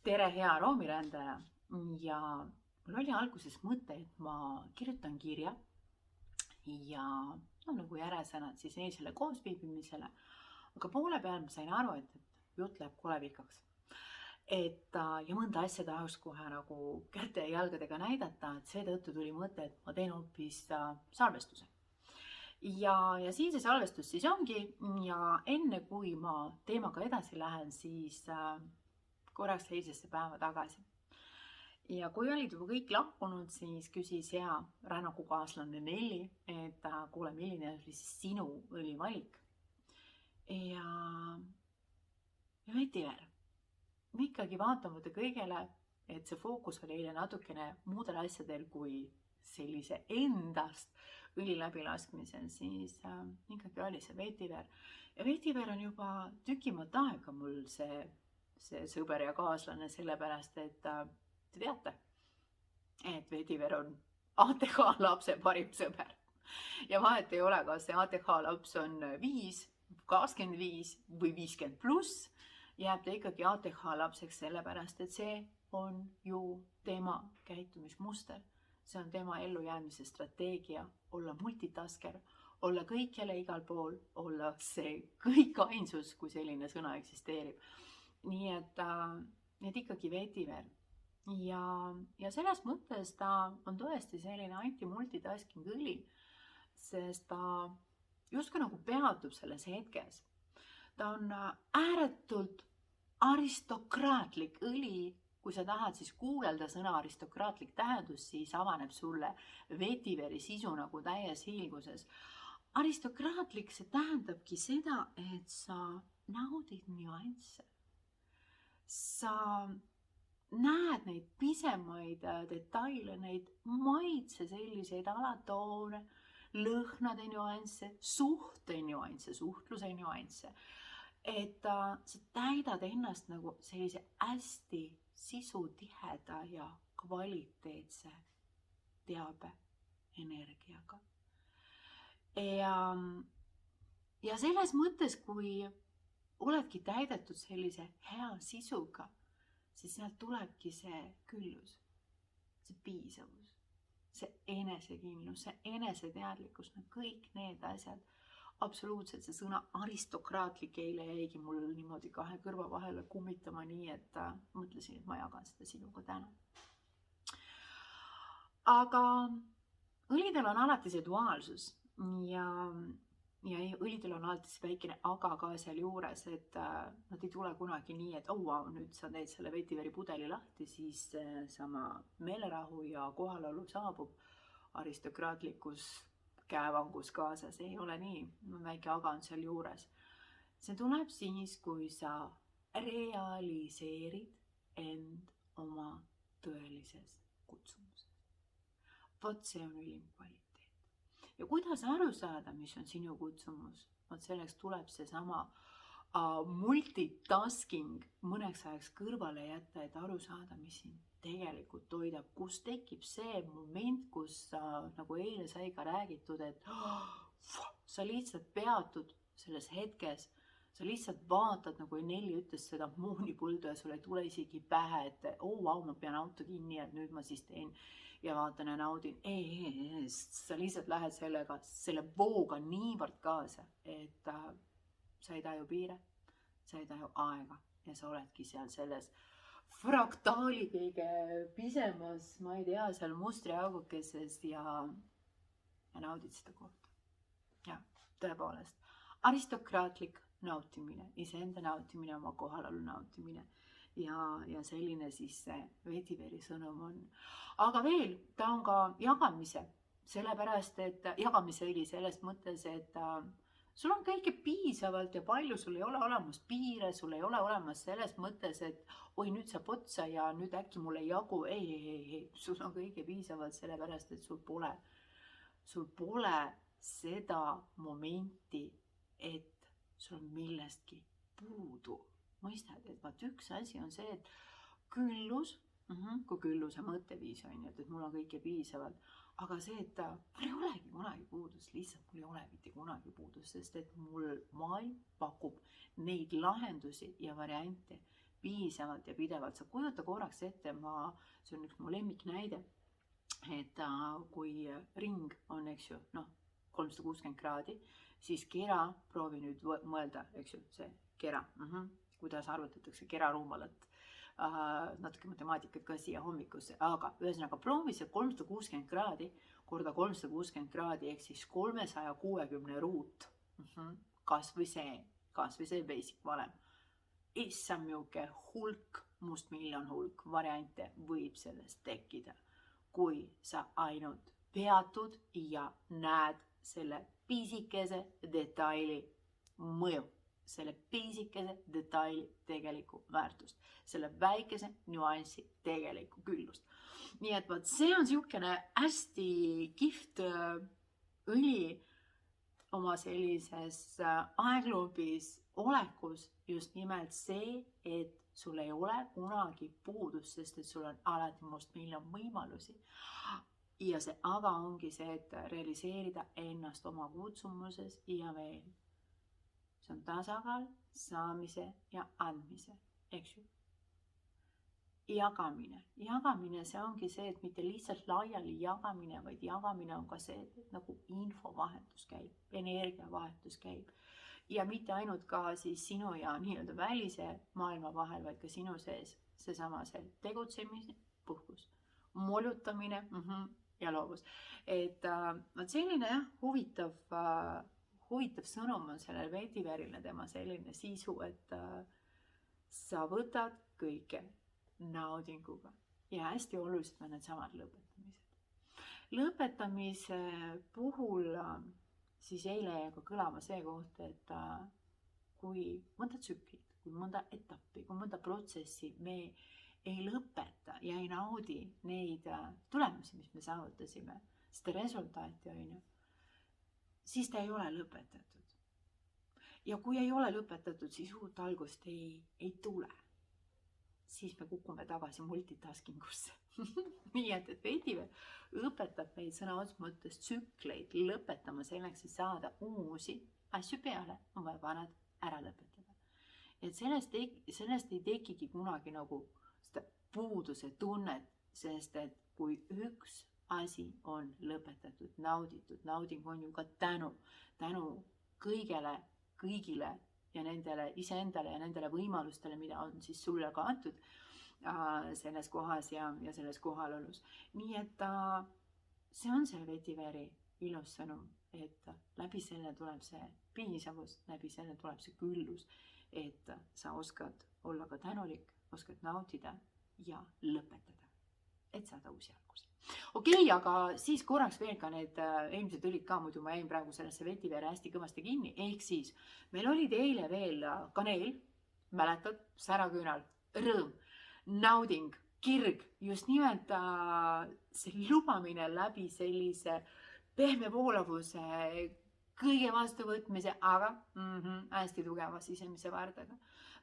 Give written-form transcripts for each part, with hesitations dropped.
tere, hea aroomirändaja. Ja mul oli alguses mõte, et ma kirjutan kirja ja nagu järjesõnad siis eilsele koosviibimisele. Aga poole peal ma sain aru, et jutt läheb kole pikaks. Ja mõnda asja tahaks kohe nagu käte ja jalgadega näidata, et seetõttu tuli mõte, et ma teen hoopis salvestuse. Ja siin see salvestus siis ongi ja enne kui ma teemaga edasi lähen, siis korraks eilsesse päeva tagasi. Ja kui olid juba kõik lahkunud, siis küsis hea rännakukaaslane Nelli, et kuule, milline oli siis sinu õlivalik. Ja vetiver, ma ikkagi vaatamata kõigele, et see fookus oli eile natukene muudel asjadel kui sellise endast õli läbilaskmisel, siis ikkagi oli see vetiver. Ja vetiver on juba tükimat aega mul see sõber ja kaaslane, sellepärast et te teate, et vetiver on ATH lapse parim sõber. Ja vahet ei ole, kas see ATH laps on 5, 25 või 50 pluss, jääb ta ikkagi ATH lapseks sellepärast, et see on ju tema käitumismuster. See on tema ellujäämise strateegia, olla multitasker, olla kõikjale igal pool, olla see kõik ainsus, kui selline sõna eksisteerib. Nii et ikkagi vetiver. Ja selles mõttes ta on tõesti selline anti-multitasking õli, sest ta justkui nagu peatub selles hetkes. Ta on ääretult aristokraatlik õli. Kui sa tahad siis kuulelda sõna aristokraatlik tähendus, siis avaneb sulle vetiveri sisu nagu täies hiilguses. Aristokraatlik, see tähendabki seda, et sa naudid nüansse. Sa näed neid pisemaid detaile, neid maitse selliseid alatoone, lõhnade nüansse, suhte nüansse, suhtluse nüansse. Et sa täidad ennast nagu sellise hästi sisutiheda ja kvaliteetse teabe energiaga. Ja selles mõttes, kui oledki täidetud sellise hea sisuga, siis sealt tulebki see küllus, see piisavus, see enesekindlus, see eneseteadlikkus, kõik need asjad. Absoluutselt see sõna aristokraatlik eile jäigi mul niimoodi kahe kõrva vahele kummitama nii, et mõtlesin, et ma jagan seda sinuga täna. Aga õlidel on alati see duaalsus ja õlidel on alati see väikene aga ka seal juures, et nad ei tule kunagi nii, et nüüd sa teed selle vetiveri pudeli lahti, siis sama meelerahu ja kohalolu saabub aristokraatlikus käevangus kaasas, ei ole nii, väike aga on seal juures. See tuleb siis, kui sa realiseerid end oma tõelises kutsumuses. Vot see on ülim kvaliteet. Ja kuidas aru saada, mis on sinu kutsumus? Vot selleks tuleb see sama multitasking mõneks ajaks kõrvale jätta, et aru saada, mis sind tegelikult toidab, kus tekib see moment, kus nagu eile sai ka räägitud, et sa lihtsalt peatud selles hetkes, sa lihtsalt vaatad, nagu Nelli ütles seda moonipuldu ja sul ei tule isegi pähe, et ma pean auto kinni, et nüüd ma siis teen ja vaatan ja naudin. Sa lihtsalt lähed selle vooga niivõrd kaasa, et sa ei taju piire, sa ei taju aega ja sa oledki seal selles fraktaali kõige pisemas, ma ei tea, seal mustriaugukeses ja naudid seda kohta. Ja tõepoolest, aristokraatlik nautimine, iseenda nautimine, oma kohalolu nautimine ja selline siis see vetiveri sõnum on. Aga veel, ta on ka jagamise, sellepärast, et jagamise õli selles mõttes, et sul on kõike piisavalt ja palju, sul ei ole olemas piire, sul ei ole olemas selles mõttes, et nüüd saab otsa ja nüüd äkki mul ei jagu. Ei, sul on kõige piisavalt sellepärast, et sul pole seda momenti, et sul on millestki puudu. Mõistad, et vaat üks asi on see, et küllus, kui külluse mõtteviis on, et mul on kõike piisavalt, aga see, et mul ei olegi kunagi puudus, lihtsalt mul ei ole mitte kunagi puudus, sest et mul maailm pakub neid lahendusi ja variante, piisavalt ja pidevalt. Sa kujuta korraks ette, see on üks mu lemmiknäide, et kui ring on, eks ju, 360 kraadi, siis kera, proovi nüüd mõelda, eks ju, see kera, kuidas arvutatakse kera ruumalat. Natuke matemaatikat ka siia hommikusse, aga ühesõnaga proovi see 360 kraadi korda 360 kraadi ehk siis 360 ruut. Kas või see basic valem. Issam miuke hulk, mustmiljon hulk variante võib sellest tekkida, kui sa ainult peatud ja näed selle pisikese detaili mõju, selle pisikese detaili tegelikku väärtust, selle väikese nüansi tegelikku küllust. Nii et vaat see on siukene hästi kihvt õli oma sellises aegloobis olekus, just nimelt see, et sul ei ole kunagi puudus, sest et sul on alati mustmiljon võimalusi. Ja see aga ongi see, et realiseerida ennast oma kutsumuses ja veel. See on tasakaal saamise ja andmise, eks ju. Jagamine, see ongi see, et mitte lihtsalt laiali jagamine, vaid jagamine on ka see, et nagu infovahetus käib, energiavahetus käib. Ja mitte ainult ka siis sinu ja nii-öelda välise maailma vahel, vaid ka sinu sees seesama see tegutsemise, puhkus, molutamine ja loovus. Et selline huvitav sõnum on sellele vetiverile, tema selline sisu, et sa võtad kõike naudinguga ja hästi olulised on need samad lõpetamised. Lõpetamise puhul siis eile jäi ka kõlama see koht, et kui mõnda tsüklit, kui mõnda etappi, kui mõnda protsessi me ei lõpeta ja ei naudi neid tulemusi, mis me saavutasime, seda resultaati, siis ta ei ole lõpetatud. Ja kui ei ole lõpetatud, siis uut algust ei tule. Siis me kukume tagasi multitaskingusse. Nii et vetiver õpetab meid sõna otseses mõttes tsükleid lõpetama selleks, et saada uusi asju peale, on vaja vanad ära lõpetada. Et sellest ei tekigi kunagi nagu seda puuduse tunnet, sest et kui üks asi on lõpetatud, nauditud, nauding on ju ka tänu kõigile ja nendele iseendale ja nendele võimalustele, mida on siis sulle ka antud selles kohas ja selles kohalolus. Nii et see on see vetiveri ilus sõnum, et läbi selle tuleb see piisavus, läbi selle tuleb see küllus, et sa oskad olla ka tänulik, oskad nautida ja lõpetada, et saada uusi algusi. Okei, aga siis korraks veel ka need eelmised õlid ka, muidu ma jäin praegu sellesse vetivere hästi kõvasti kinni, ehk siis meil olid eile veel kaneel, mäletad, säraküünal, rõõm, nauding, kirg, just nimelt see lubamine läbi sellise pehme voolavuse, kõige vastuvõtmise, aga hästi tugeva sisemise vardega.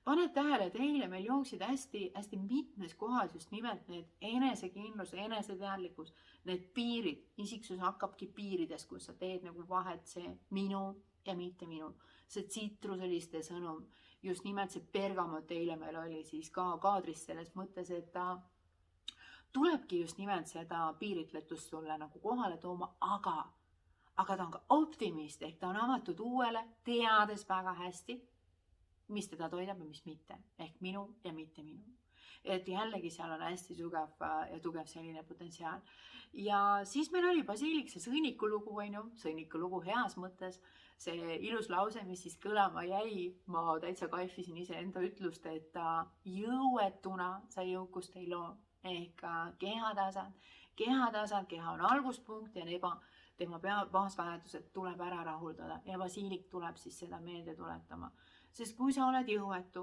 Paned tähele, et eile meil jooksid hästi mitmes kohas just nimelt need enesekindlus, eneseteadlikkus, need piirid, isiksus hakkabki piirides, kus sa teed nagu vahet see minu ja mitte minu. See tsitruseliste sõnum, just nimelt see bergamot eile meil oli siis ka kaadris selles mõttes, et ta tulebki just nimelt seda piiritletust sulle nagu kohale tooma, aga ta on ka optimist, ehk ta on avatud uuele, teades väga hästi, mis teda toidab ja mis mitte, ehk minu ja mitte minu. Et jällegi seal on hästi tugev selline potentsiaal. Ja siis meil oli Basilik see sõnnikulugu, sõnnikulugu heas mõttes, see ilus lause, mis siis kõlama jäi, ma täitsa kaifisin iseenda ütlust, et jõuetuna sa jõukust ei loo, ehk kehatasand, keha on alguspunkt ja tema baasvajadused tuleb ära rahuldada ja Basilik tuleb siis seda meelde tuletama. Sest kui sa oled jõuetu,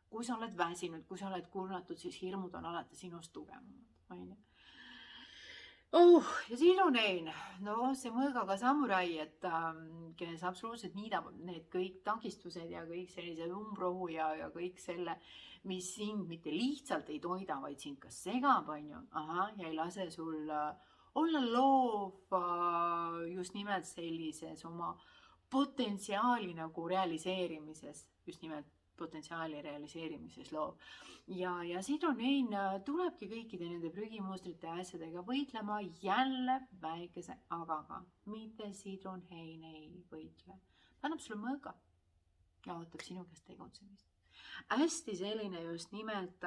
kui sa oled väsinud, kui sa oled kurnatud, siis hirmud on alati sinust tugevamad. Ja siis on see mõõgaga samurai, et kes absoluutselt niidab need kõik takistused ja kõik sellised umbrohu ja kõik selle, mis sind mitte lihtsalt ei toida, vaid sind ka segab, ja ei lase sul olla loov just nimelt sellises oma potentsiaali nagu realiseerimises, just nimelt potentsiaali realiseerimises loov. Ja sidronein tulebki kõikide nende prügimustrite ja asjadega võitlema jälle väikese agaga. Mitte sidronhein ei võitle. Ta annab sulle mõõga ja ootab sinu käest tegutsemist. Hästi selline just nimelt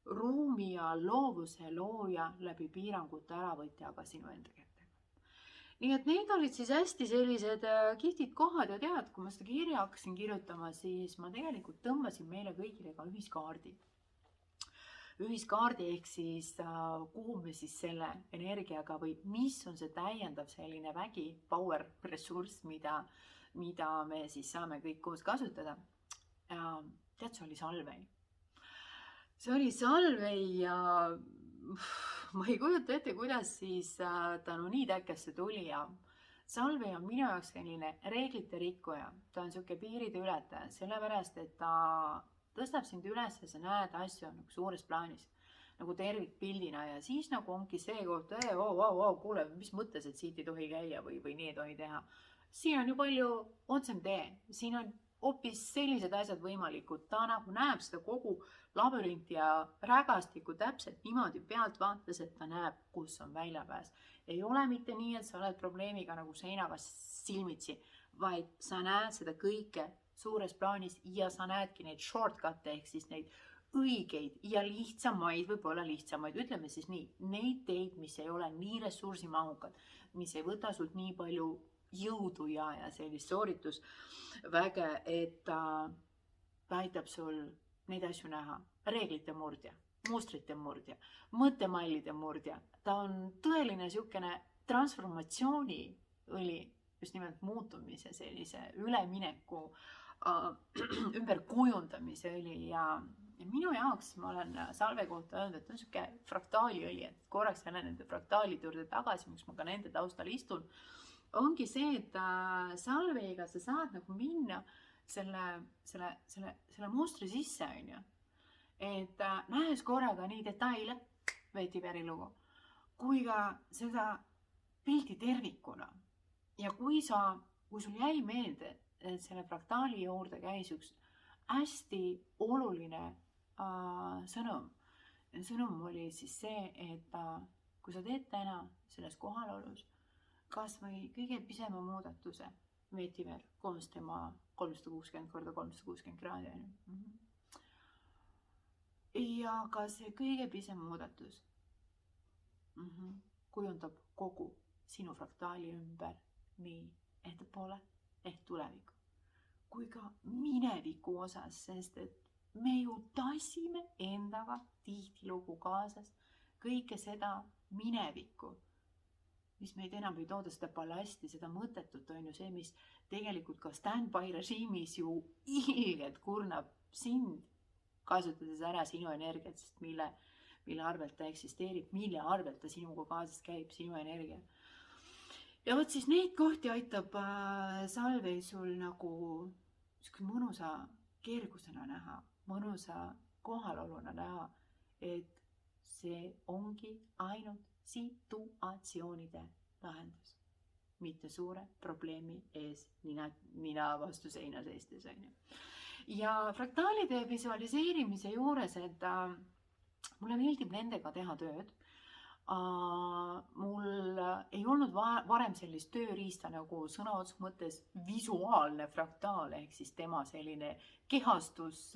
ruumi ja loovuse looja läbi piirangute äravõtja aga sinu enda kätte. Nii et need olid siis hästi sellised kihvtid kohad ja tead, kui ma seda kirja hakkasin kirjutama, siis ma tegelikult tõmbasin meile kõigile ka ühiskaardi. Ühiskaardi ehk siis kuhu me siis selle energiaga või mis on see täiendav selline vägi, power, ressurss, mida me siis saame kõik koos kasutada. Tead, see oli salvei. See oli salvei ja ma ei kujuta ette, kuidas siis ta nii täkkesse tuli ja salvei on minu jaoks selline reeglite rikkuja. Ta on siuke piiride ületaja, sellepärast, et ta tõstab sind üles ja sa näed asju nagu suures plaanis, nagu tervikpildina ja siis nagu ongi see koht, kuule, mis mõttes, et siit ei tohi käia või nii ei tohi teha. Siin on ju palju otsem tee, siin on hoopis sellised asjad võimalikud, ta nagu näeb seda kogu labürinti ja rägastikku täpselt niimoodi pealtvaates, et ta näeb, kus on väljapääs. Ei ole mitte nii, et sa oled probleemiga nagu seinaga silmitsi, vaid sa näed seda kõike suures plaanis ja sa näedki neid shortcut'e ehk siis neid õigeid ja lihtsamaid, võib-olla lihtsamaid, ütleme siis nii, neid teid, mis ei ole nii ressursimahukad, mis ei võta sult nii palju jõudu ja sellist sooritusväge, et ta aitab sul neid asju näha. Reeglite murdja, mustrite murdja, mõttemallide murdja. Ta on tõeline siukene transformatsiooni õli, just nimelt muutumise, sellise ülemineku, ümberkujundamise õli ja minu jaoks ma olen salve kohta öelnud, et ta on siuke fraktaaliõli, et korraks jälle nende fraktaalide juurde tagasi, miks ma ka nende taustal istun, ongi see, et salveiga sa saad nagu minna selle mustri sisse, on ju. Et nähes korraga nii detaile, Vetiväri lugu, kui ka seda pildi tervikuna. Ja kui sul jäi meelde, et selle fraktaali juurde käis üks hästi oluline sõnum. Sõnum oli siis see, et kui sa teed täna selles kohalolus, kas või kõige pisema muudatuse, Vetiver koos tema 360x360 kraadi. Ja ka see kõige pisem muudatus kujundab kogu sinu fraktaali ümber nii ettepoole ehk tuleviku kui ka mineviku osas, sest et me ju tassime endaga tihtilugu kaasas kõike seda minevikku, mis meid enam ei tooda seda ballasti, seda mõttetut on ju see, mis tegelikult ka stand-by režiimis ju ilgelt kurnab sind, kasutades ära sinu energiat, sest mille arvelt ta eksisteerib, mille arvelt ta sinuga kaasas käib, sinu energia. Ja võt siis neid kohti aitab salvei sul nagu mõnusa kergusena näha, mõnusa kohaloluna näha, et see ongi ainult situatsioonide lahendus, mitte suure probleemi ees nina vastu seina seistes. Ja fraktaalide visualiseerimise juures, et mulle meeldib nendega teha tööd. Mul ei olnud varem sellist tööriista nagu sõna otseses mõttes visuaalne fraktaal, ehk siis tema selline kehastus,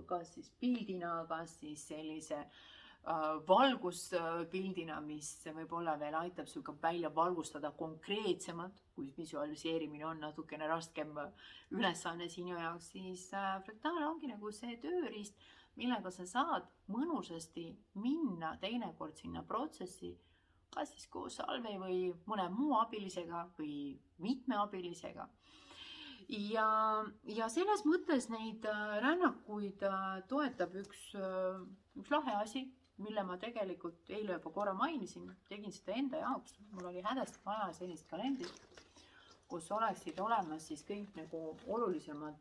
kas siis pildina, kas siis sellise valguspildina, mis võib-olla veel aitab sul ka välja valgustada konkreetsemalt, kui visualiseerimine on natukene raskem ülesanne sinu jaoks, siis fraktaal ongi nagu see tööriist, millega sa saad mõnusasti minna teinekord sinna protsessi, kas siis koos salvei või mõne muu abilisega või mitme abilisega. Ja selles mõttes neid rännakuid toetab üks lahe asi, mille ma tegelikult eile juba korra mainisin, tegin seda enda jaoks. Mul oli hädasti vaja sellist kalendrit, kus oleksid olemas siis kõik nagu olulisemad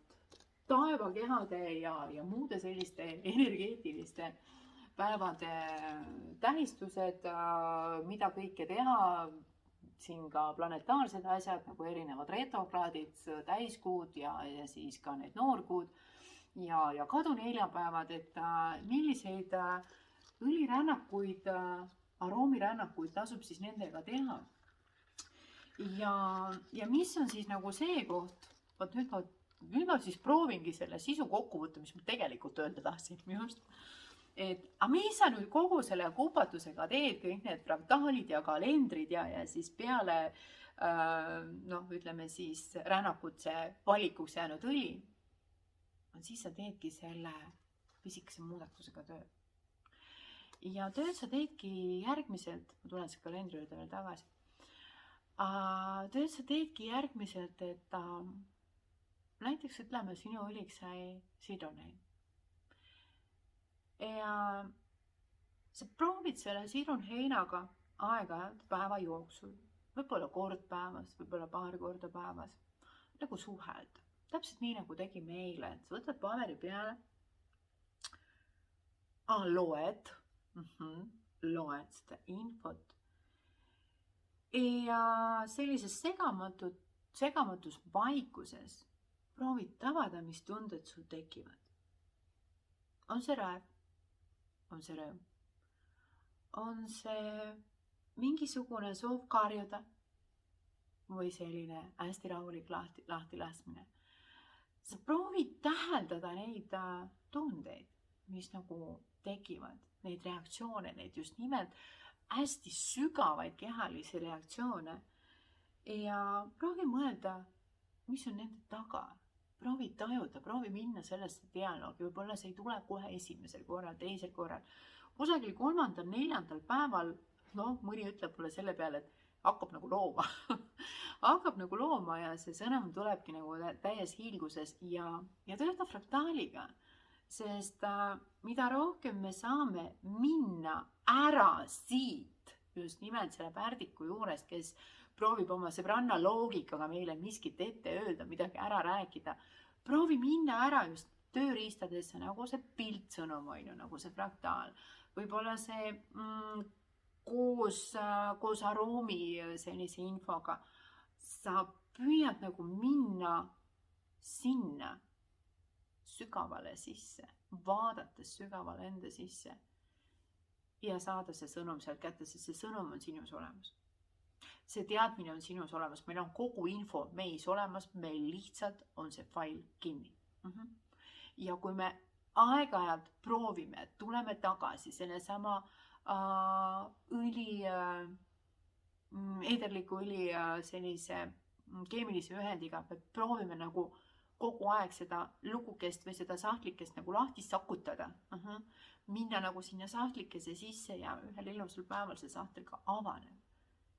taevakehade ja muude selliste energeetiliste päevade tähistused, mida kõike teha, siin ka planetaarsed asjad nagu erinevad retrokraadid, täiskuud ja siis ka need noorkuud. ja kaduneljapäevad, et milliseid õlirännakuid, aroomirännakuid tasub siis nendega teha. Ja mis on siis nagu see koht, vot nüüd ma siis proovingi selle sisu kokku võtta, mis ma tegelikult öelda tahtsin just. Aga mis sa nüüd kogu selle kupatusega teed, kõik need fraktaalid ja kalendrid ja siis peale, ütleme siis rännakutse valikuks jäänud õli, siis sa teedki selle pisikese muudatusega töö. Ja tööd sa teedki järgmiselt, ma tulen selle kalendri juurde veel tagasi, tööd sa teedki järgmiselt, et näiteks ütleme, sinu õliks sai sidrunhein. Ja sa proovid selle sidrunheinaga aeg-ajalt päeva jooksul, võib-olla kord päevas, võib-olla paar korda päevas, nagu suhelda. Täpselt nii, nagu tegime eile, et sa võtad paberi peale, loed seda infot ja sellises segamatus vaikuses proovid tabada, mis tunded sul tekivad. On see raev? On see rõõm? On see mingisugune soov karjuda või selline hästi rahulik lahti laskmine? Sa proovid täheldada neid tundeid, mis nagu tekivad, neid reaktsioone, neid just nimelt hästi sügavaid kehalisi reaktsioone ja proovi mõelda, mis on nende taga. Proovi tajuda, proovi minna sellesse dialoogi, võib-olla see ei tule kohe esimesel korral, teisel korral. Kusagil 3., 4. päeval, mõni ütleb mulle selle peale, et hakkab nagu looma. Hakkab nagu looma ja see sõnum tulebki nagu täies hiilguses ja tööta fraktaaliga. Sest mida rohkem me saame minna ära siit, just nimelt selle pärdiku juurest, kes proovib oma sõbranna loogikaga meile miskit ette öelda, midagi ära rääkida. Proovi minna ära just tööriistadesse, nagu see piltsõnum on ju, nagu see fraktaal. Võib-olla see koos aroomi sellise infoga. Sa püüad nagu minna sinna sügavale sisse, vaadates sügavale enda sisse ja saada see sõnum sealt kätte, sest see sõnum on sinus olemas. See teadmine on sinus olemas, meil on kogu info meis olemas, meil lihtsalt on see fail kinni. Ja kui me aeg-ajalt proovime, tuleme tagasi selle sama eederliku õli sellise keemilise ühendiga, me proovime nagu kogu aeg seda lugukest või seda sahtlikest nagu lahti sakutada. Minna nagu sinna sahtlikese sisse ja ühel ilusal päeval see sahtel ka avaneb.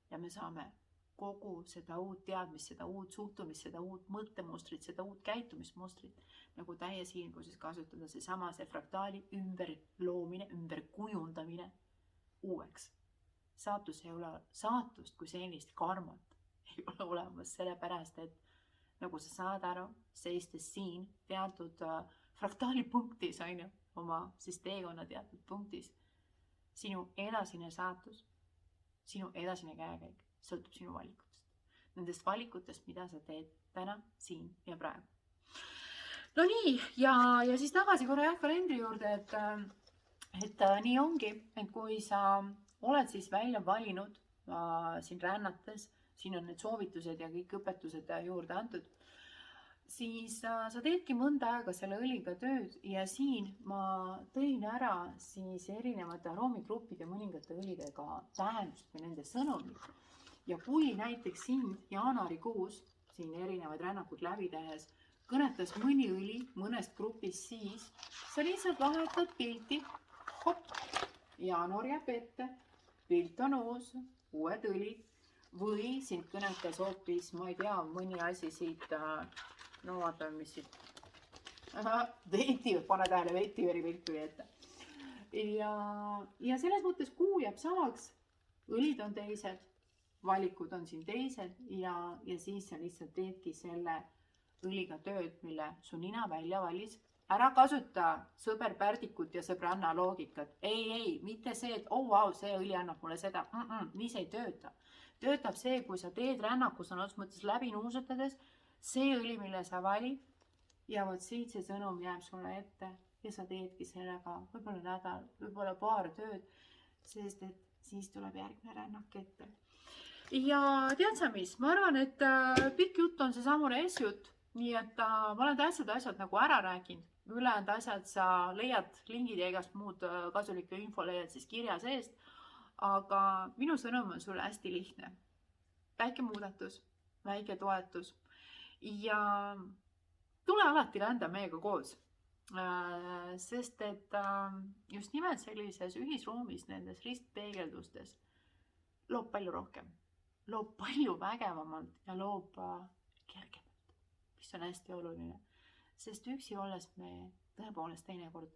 Ja me saame kogu seda uut teadmist, seda uut suhtumist, seda uut mõttemustrit, seda uut käitumismustrit nagu täies hiilguses kasutada see fraktaali ümberloomine, ümberkujundamine uueks. Saatus ei ole saatust kui sellist karmat ei ole olemas, sellepärast et nagu sa saad aru, seistes siin teatud fraktaali punktis, oma siis teekonna teatud punktis, sinu edasine saatus, sinu edasine käekäik sõltub sinu valikutest. Nendest valikutest, mida sa teed täna, siin ja praegu. No nii, ja siis tagasi korra kalendri juurde, et nii ongi, et kui sa oled siis välja valinud siin rännates, siin on need soovitused ja kõik õpetused juurde antud, siis sa teedki mõnda aega selle õliga tööd ja siin ma tõin ära siis erinevate aroomigruppide mõningate õlidega tähendust või nende sõnumid. Ja kui näiteks sind jaanuarikuus, siin erinevad rännakud läbi tehes, kõnetas mõni õli mõnest grupist, siis sa lihtsalt vahetad pilti, jaanuar jääb ette, pilt on uus, uued õlid, või sind kõnetas hoopis, ma ei tea, mõni asi siit, no vaatame, mis siit, pane tähele, vetiveri pilt tuli ette. Ja selles mõttes kuu jääb samaks, õlid on teised, valikud on siin teised ja siis sa lihtsalt teedki selle õliga tööd, mille su nina välja valis. Ära kasuta sõber pärdikut ja sõbranna loogikat. Ei, mitte see, et see õli annab mulle seda. Nii see ei tööta. Töötab see, kui sa teed rännaku sõnas mõttes läbi nuusutades, see õli, mille sa valid, ja vot siit see sõnum jääb sulle ette ja sa teedki sellega võib-olla nädal, võib-olla paar tööd, sest et siis tuleb järgmine rännak ette. Ja tead sa mis, ma arvan, et pikk jutt on seesamune S-jutt, nii et ma olen tähtsad asjad nagu ära rääkinud, ülejäänud asjad sa leiad lingid ja igast muud kasulikku info leiad siis kirja seest, aga minu sõnum on sulle hästi lihtne. Väike muudatus, väike toetus ja tule alati rända meiega koos, sest et just nimelt sellises ühisruumis, nendes ristpeegeldustes loob palju rohkem, loob palju vägevamalt ja loob kergemalt, mis on hästi oluline, sest üksi olles me tõepoolest teinekord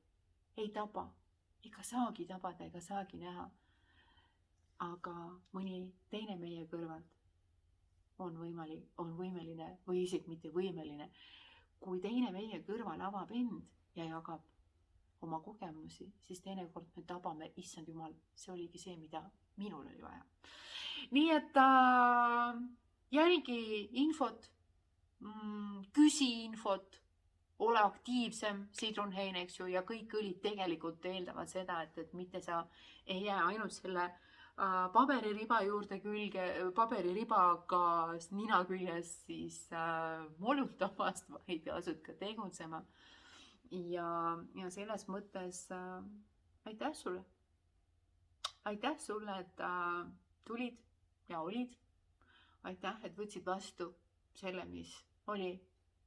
ei taba, ega saagi tabada, ega saagi näha, aga mõni teine meie kõrvalt on võimeline või isegi mitte võimeline. Kui teine meie kõrval avab end ja jagab oma kogemusi, siis teinekord me tabame, issand jumal, see oligi see, mida minul oli vaja. Nii et jälgi infot, küsi infot, ole aktiivsem, sidrunhein, eks ju, ja kõik õlid tegelikult eeldavad seda, et mitte sa ei jää ainult selle pabeririba juurde külge, paberiribaga nina küljes siis molutamast, vaid asud ka tegutsema. Ja selles mõttes aitäh sulle. Aitäh sulle, et tulid ja olid. Aitäh, et võtsid vastu selle, mis oli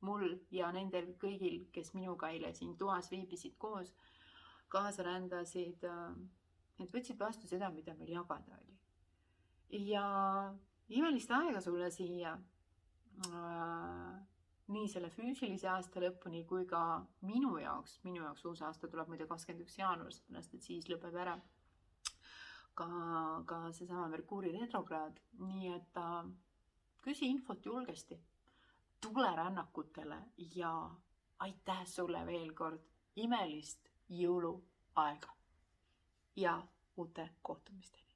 mul ja nendel kõigil, kes minuga eile siin toas viibisid koos, kaasa rändasid, et võtsid vastu seda, mida meil jagada oli. Ja imelist aega sulle siia nii selle füüsilise aasta lõpuni kui ka minu jaoks uus aasta tuleb muide 21. jaanuar, sellepärast et siis lõpeb ära ka seesama Merkuuri retrokraad. Nii et küsi infot julgesti, tule rännakutele ja aitäh sulle veel kord imelist jõuluaega ja uute kohtumisteni.